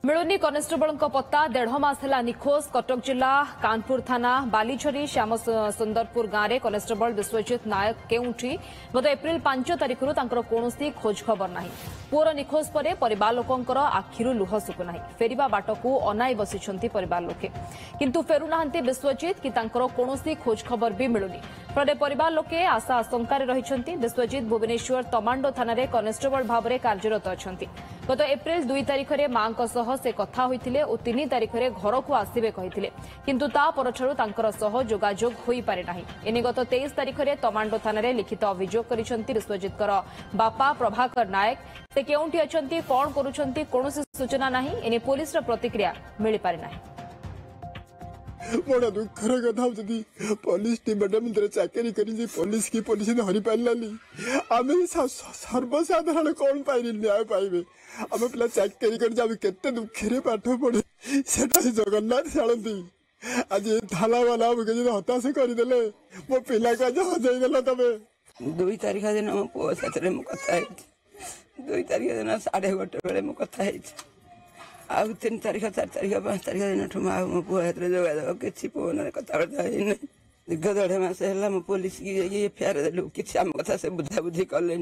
मिलुनी constable पत्ता 1.5 मास है निखोज कटक जिला कानपुर थाना बालीछरी श्याम सुंदरपुर गांव में कनेस्टेबल विश्वजित नायक केउठी गत एप्रिल 5 तारिख कौन खोज खबर ना पुअर निखोज पर परिवार लोकंर आखिरू लुह सुकुना फेरिबा बाट को अनाई बसी परिवार लोके किंतु फेरुना विश्वजित कि कौन खोज खबर भी मिलुनी फल परिवार लोके आशा आशंकार रही विश्वजित भुवनेश्वर तमांडो थाना कनेस्टेबल भाव में कार्यरत अच्छा गत एप्रिल 2 तारिख में मां से कथा होइथिले और 3 तारिख में घर को आसबे कहिथिले किंतु ता परठारु तांकर सह जोगाजोग होई पारे नाही एने गत 23 तारिख में तमांडो थाना रे लिखित अभियोग करिसंती विश्वजितर बापा प्रभाकर नायक से केउंटी अछंती कोन करूछंती कोनोसी सूचना नाही एने पुलिस रा प्रतिक्रिया मिली पारे नाही बड़ा दुखर कथा पुलिस टीम चाकरी कर पुलिस की पुलिस हरी पारानी आम सर्वसाधारण कौन पाइबे न्याय पाइबे आम पिला चाकरी कर दुखे पाठ पढ़े से जगन्नाथ जानती आज थाना वाला हताश करदे मो पिला को आज हजईदेल तुम 2 तारिख दिन मो पुओ साथी कथा 2 तारिख दिन 1:30 बेले मो कथा आ 3 तारिख 4 तारिख 5 तारिख दिन मो पुओ हाथ में जोगाजोग किसी फोन कथबार्ता है दीर्घ 1.5 मास है पुलिस की एफआईआर देलु कि आम कथा से बुझाबुझी कले